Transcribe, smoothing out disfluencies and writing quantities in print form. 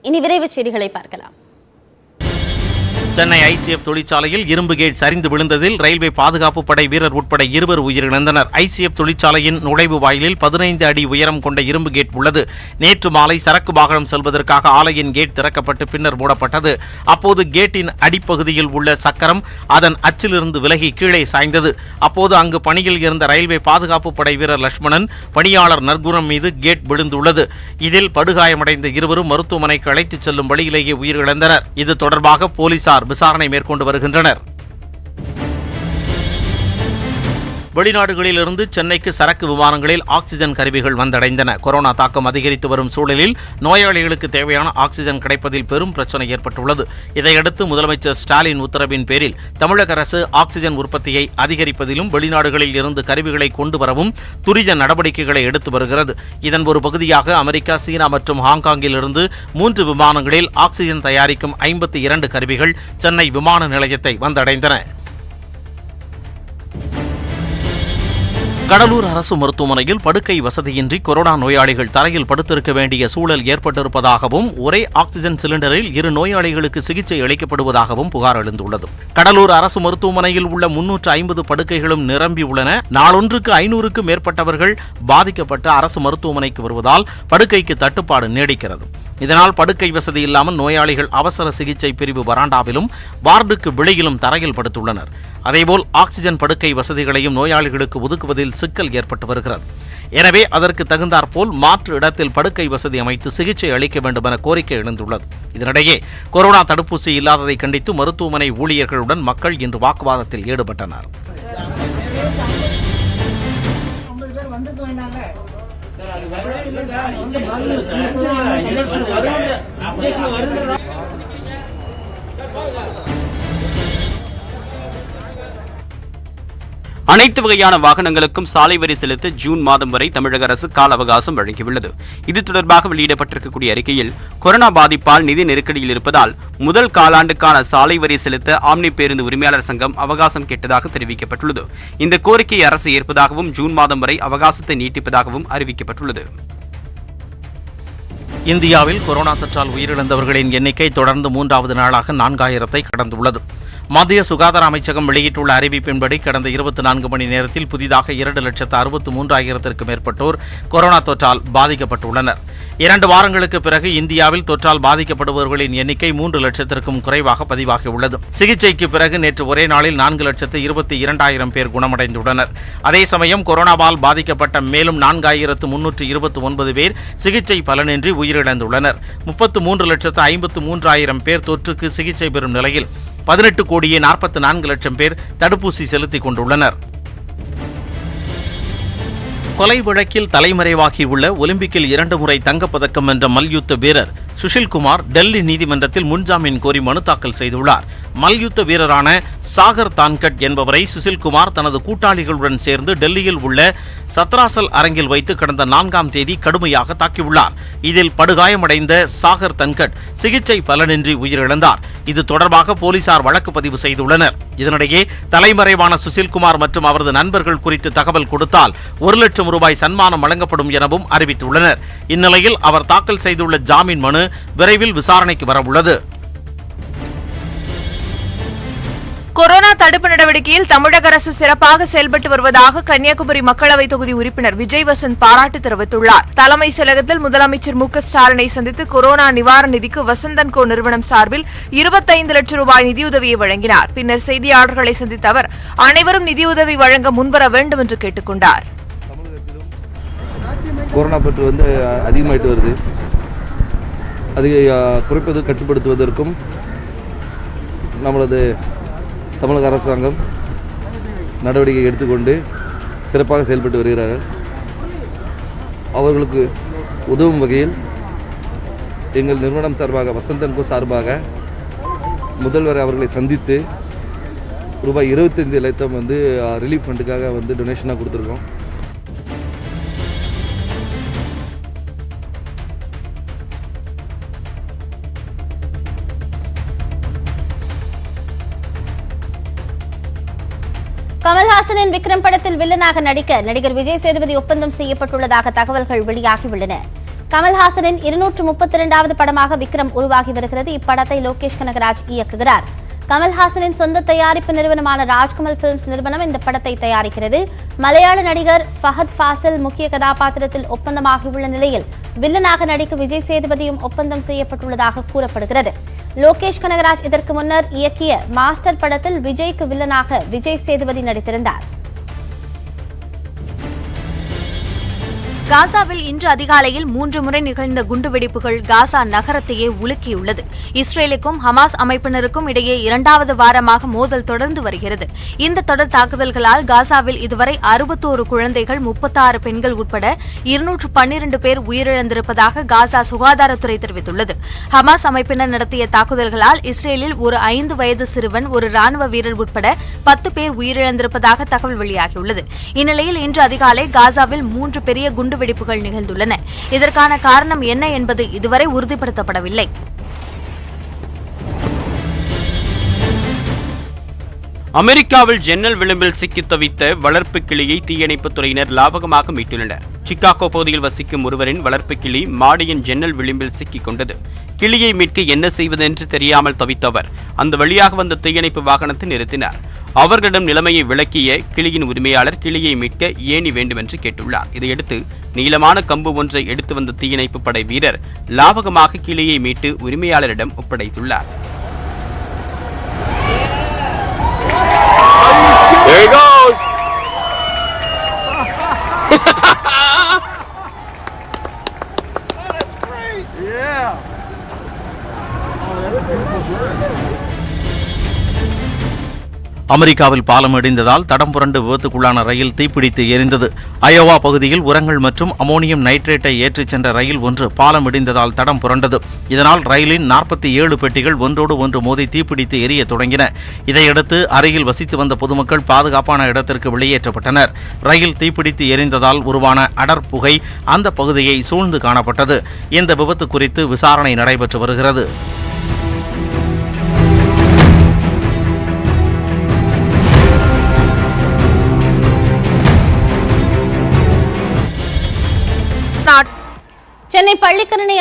இனி விரைவு செய்திகளை பார்க்கலாம். சென்னை ஐசிஎஃப் தொழிற்சாலையில் இரும்பு கேட் சரிந்து விழுந்ததில் ரயில்வே பாதுகாப்பு படை வீரர் உட்பட 2 உயிரிழந்தனர். ஐசிஎஃப் தொழிற்சாலையின் நுழைவு வாயிலில் 15 அடி உயரம் கொண்ட இரும்பு கேட் உள்ளது. நேற்று மாலை சரக்கு வாகனம் செல்வதற்காக ஆலையின் கேட் திறக்கப்பட்டு பின்னர் மூடப்பட்டது. அப்போது கேட்டின் அடிப்பகுதியில் உள்ள சக்கரம் அதன் அச்சிலிருந்து விலகி கீழே சாய்ந்தது. அப்போது அங்கு பணியில் இருந்த ரயில்வே பாதுகாப்பு படை வீரர் லட்சுமணன் பணியாளர் நற்குணம் மீது கேட் விழுந்துள்ளது. இதில் படுகாயமடைந்த 2 மருத்துவமனைக்கு அழைத்துச் செல்லும் வழியிலேயே உயிரிழந்தனர். இது தொடர்பாக போலீசார் விசாரணை மேற்கொண்டு வருகின்றனர். வெளிநாடுகளிலிருந்து சென்னைக்கு சரக்கு விமானங்களில் ஆக்சிஜன் கருவிகள் வந்தடைந்தன. கொரோனா தாக்கம் அதிகரித்து வரும் சூழலில் நோயாளிகளுக்கு தேவையான ஆக்சிஜன் கிடைப்பதில் பெரும் பிரச்சனை ஏற்பட்டுள்ளது. இதையடுத்து முதலமைச்சர் ஸ்டாலின் உத்தரவின் பேரில் தமிழக அரசு ஆக்சிஜன் உற்பத்தியை அதிகரிப்பதிலும் வெளிநாடுகளில் இருந்து கருவிகளை கொண்டு வரவும் துரித நடவடிக்கைகளை எடுத்து வருகிறது. இதன் ஒரு பகுதியாக அமெரிக்கா, சீனா மற்றும் ஹாங்காங்கில் இருந்து 3 விமானங்களில் ஆக்சிஜன் தயாரிக்கும் 52 கருவிகள் சென்னை விமான நிலையத்தை வந்தடைந்தன. கடலூர் அரசு மருத்துவமனையில் படுக்கை வசதியின்றி கொரோனா நோயாளிகள் தரையில் படுத்திருக்க வேண்டிய சூழல் ஏற்பட்டிருப்பதாகவும் ஒரே ஆக்சிஜன் சிலிண்டரில் 2 நோயாளிகளுக்கு சிகிச்சை அளிக்கப்படுவதாகவும் புகார் எழுந்துள்ளது. கடலூர் அரசு மருத்துவமனையில் உள்ள 350 படுக்கைகளும் நிரம்பியுள்ளன. நாளொன்றுக்கு 500க்கும் மேற்பட்டவர்கள் பாதிக்கப்பட்டு அரசு மருத்துவமனைக்கு வருவதால் படுக்கைக்கு தட்டுப்பாடு நீடிக்கிறது. இதனால் படுக்கை வசதி இல்லாமல் நோயாளிகள் அவசர சிகிச்சை பிரிவு வராண்டாவிலும் வார்டுக்கு வெளியிலும் தரையில் படுத்துள்ளனர். அதேபோல் ஆக்சிஜன் படுக்கை வசதிகளையும் நோயாளிகளுக்கு ஒதுக்குவதில் சிக்கல் ஏற்பட்டு வருகிறது. எனவே அதற்கு தகுந்தாற்போல் மாற்று இடத்தில் படுக்கை வசதி அமைத்து சிகிச்சை அளிக்க வேண்டும் என கோரிக்கை எழுந்துள்ளது. இதனிடையே கொரோனா தடுப்பூசி இல்லாததை கண்டித்து மருத்துவமனை ஊழியர்களுடன் மக்கள் இன்று வாக்குவாதத்தில் ஈடுபட்டனர். அனைத்து வகையான வாகனங்களுக்கும் சாலை வரி செலுத்த ஜூன் மாதம் வரை தமிழக அரசு கால அவகாசம் வழங்கியுள்ளது. இது தொடர்பாக வெளியிடப்பட்டிருக்கக்கூடிய அறிக்கையில் கொரோனா பாதிப்பால் நிதி நெருக்கடியில் இருப்பதால் முதல் காலாண்டுக்கான சாலை வரி செலுத்த ஆம்னி பேருந்து உரிமையாளர் சங்கம் அவகாசம் கேட்டதாக தெரிவிக்கப்பட்டுள்ளது. இந்த கோரிக்கையை அரசு ஏற்பதாகவும் ஜூன் மாதம் வரை அவகாசத்தை நீட்டிப்பதாகவும் அறிவிக்கப்பட்டுள்ளது. இந்தியாவில் கொரோனா தொற்றால் உயிரிழந்தவர்களின் எண்ணிக்கை தொடர்ந்து 3வது நாளாக 4000-ஐ கடந்துள்ளது. மத்திய சுகாதார அமைச்சகம் வெளியிட்டுள்ள அறிவிப்பின்படி கடந்த 24 மணி நேரத்தில் புதிதாக 2,63,000-க்கும் மேற்பட்டோர் கொரோனா தொற்றால் பாதிக்கப்பட்டுள்ளனர். 2 வாரங்களுக்கு பிறகு இந்தியாவில் தொற்றால் பாதிக்கப்படுபவர்களின் எண்ணிக்கை 3 லட்சத்திற்கும் குறைவாக பதிவாகியுள்ளது. சிகிச்சைக்கு பிறகு நேற்று ஒரே நாளில் 4,22,000 பேர் குணமடைந்துள்ளனர். அதே சமயம் கொரோனாவால் பாதிக்கப்பட்ட மேலும் 4,329 பேர் சிகிச்சை பலனின்றி உயிரிழந்துள்ளனர். 33,53,000 பேர் தொற்றுக்கு சிகிச்சை பெறும் நிலையில் 18,44,00,000 பேர் தடுப்பூசி செலுத்திக் கொண்டுள்ளனர். கொலை வழக்கில் தலைமறைவாகியுள்ள ஒலிம்பிக்கில் 2 முறை தங்கப்பதக்கம் வென்ற மல்யுத்த வீரர் சுஷில்குமார் டெல்லி நீதிமன்றத்தில் முன்ஜாமீன் கோரி மனு தாக்கல் செய்துள்ளார். மல்யுத்த வீரரான சாகர் தான்கட் என்பவரை சுஷில்குமார் தனது கூட்டாளிகளுடன் சேர்ந்து டெல்லியில் உள்ள சத்ராசல் அரங்கில் வைத்து கடந்த 4ஆம் தேதி கடுமையாக தாக்கியுள்ளார். இதில் படுகாயமடைந்த சாகர் தன்கட் சிகிச்சை பலனின்றி உயிரிழந்தார். இது தொடர்பாக போலீசார் வழக்கு பதிவு செய்துள்ளனர். இதனிடையே தலைமறைவான சுஷில்குமார் மற்றும் அவரது நண்பர்கள் குறித்து தகவல் கொடுத்தால் 1 லட்சம் ரூபாய் சன்மானம் வழங்கப்படும் எனவும் அறிவித்துள்ளனர். இந்நிலையில் அவர் தாக்கல் செய்துள்ள ஜாமீன் மனு விரைவில் விசாரணைக்கு வரவுள்ளது. கொரோனா தடுப்பு நடவடிக்கையில் தமிழக அரசு சிறப்பாக செயல்பட்டு வருவதாக கன்னியாகுமரி மக்களவை தொகுதி உறுப்பினர் விஜய் வசந்த் பாராட்டு தெரிவித்துள்ளார். தலைமை செயலகத்தில் முதலமைச்சர் மு க ஸ்டாலினை சந்தித்து கொரோனா நிவாரண நிதிக்கு வசந்தன் கோ நிறுவனம் சார்பில் 25 லட்சம் ரூபாய் நிதியுதவியை வழங்கினார். பின்னர் செய்தியாளர்களை சந்தித்த அவர் அனைவரும் நிதியுதவி வழங்க முன்வர வேண்டும் என்று கேட்டுக் கொண்டார். கொரோனா பற்றி அதிகமாயிட்டு வருது. அதை குறைப்பது கட்டுப்படுத்துவதற்கும் நம்மளது தமிழக அரசாங்கம் நடவடிக்கை எடுத்துக்கொண்டு சிறப்பாக செயல்பட்டு வருகிறார்கள். அவர்களுக்கு உதவும் வகையில் எங்கள் நிறுவனம் சார்பாக வசந்தன் கோ சார்பாக முதல்வர் அவர்களை சந்தித்து ரூபாய் 25 லட்சம் ரிலீஃப் ஃபண்டுக்காக டொனேஷனாக கொடுத்துருக்கோம். கமல்ஹாசனின் விக்ரம் படத்தில் வில்லனாக நடிக்க நடிகர் விஜய் சேதுபதி ஒப்பந்தம் செய்யப்பட்டுள்ளதாக தகவல்கள் வெளியாகியுள்ளன. கமல்ஹாசனின் 232வது படமாக விக்ரம் உருவாகி வருகிறது. இப்படத்தை லோகேஷ் கனகராஜ் இயக்குகிறார். கமல்ஹாசனின் சொந்த தயாரிப்பு நிறுவனமான ராஜ்கமல் பிலிம்ஸ் நிறுவனம் இந்த படத்தை தயாரிக்கிறது. மலையாள நடிகர் ஃபஹத் ஃபாசில் முக்கிய கதாபாத்திரத்தில் ஒப்பந்தமாகியுள்ள நிலையில் வில்லனாக நடிக்க விஜய் சேதுபதியும் ஒப்பந்தம் செய்யப்பட்டுள்ளதாக கூறப்படுகிறது. லோகேஷ் கனகராஜ் இதற்கு முன்னர் இயக்கிய மாஸ்டர் படத்தில் விஜய்க்கு வில்லனாக விஜய் சேதுபதி நடித்திருந்தார். காசாவில் இன்று அதிகாலையில் 3 முறை நிகழ்ந்த குண்டுவெடிப்புகள் காசா நகரத்தையே உலுக்கியுள்ளது. இஸ்ரேலுக்கும் ஹமாஸ் அமைப்பினருக்கும் இடையே 2வது வாரமாக மோதல் தொடர்ந்து வருகிறது. இந்த தொடர் தாக்குதல்களால் காசாவில் இதுவரை 61 குழந்தைகள், 36 பெண்கள் உட்பட 212 பேர் உயிரிழந்திருப்பதாக காசா சுகாதாரத்துறை தெரிவித்துள்ளது. ஹமாஸ் அமைப்பினர் நடத்திய தாக்குதல்களால் இஸ்ரேலில் ஒரு 5 வயது சிறுவன், ஒரு ராணுவ வீரர் உட்பட 10 பேர் உயிரிழந்திருப்பதாக தகவல் வெளியாகியுள்ளது. இந்நிலையில் இன்று அதிகாலை காசாவில் 3 பெரிய குண்டுவெடிப்புகள் நிகழ்ந்துள்ளன. இதற்கான காரணம் என்ன என்பது இதுவரை உறுதிப்படுத்தப்படவில்லை. அமெரிக்காவில் ஜன்னல் விளிம்பில் சிக்கி தவித்த வளர்ப்பு கிளியை தீயணைப்புத் துறையினர் லாபகமாக மீட்டுள்ளனர். சிகாகோ பகுதியில் வசிக்கும் ஒருவரின் வளர்ப்பு கிளி மாடியின் ஜன்னல் விளிம்பில் சிக்கிக் கொண்டது. கிளியை மீட்க என்ன செய்வதென்று தெரியாமல் தவித்த அவர் அந்த வழியாக வந்த தீயணைப்பு வாகனத்தை நிறுத்தினார். அவர்களிடம் நிலைமையை விளக்கிய கிளியின் உரிமையாளர் கிளியை மீட்க ஏணி வேண்டுமென்று கேட்டுள்ளார். இதையடுத்து நீளமான கம்பு ஒன்றை எடுத்து வந்த தீயணைப்பு படை வீரர் லாபகமாக கிளியை மீட்டு உரிமையாளரிடம் ஒப்படைத்துள்ளார். There he goes. Oh, that's great. Yeah. Oh, that's beautiful. அமெரிக்காவில் பாலம் இடிந்ததால் தடம் புரண்டு விபத்துக்குள்ளான ரயில் தீப்பிடித்து எரிந்தது. அயோவா பகுதியில் உரங்கள் மற்றும் அமோனியம் நைட்ரேட்டை ஏற்றிச் சென்ற ரயில் ஒன்று பாலம் இடிந்ததால் தடம் புரண்டது. இதனால் ரயிலின் 47 பெட்டிகள் ஒன்றோடு ஒன்று மோதி தீப்பிடித்து எரிய தொடங்கின. இதையடுத்து அருகில் வசித்து வந்த பொதுமக்கள் பாதுகாப்பான இடத்திற்கு வெளியேற்றப்பட்டனர். ரயில் தீப்பிடித்து எரிந்ததால் உருவான அடர் புகை அந்த பகுதியை சூழ்ந்து காணப்பட்டது. இந்த விபத்து குறித்து விசாரணை நடைபெற்று வருகிறது. சென்னை பள்ளிக்கரணை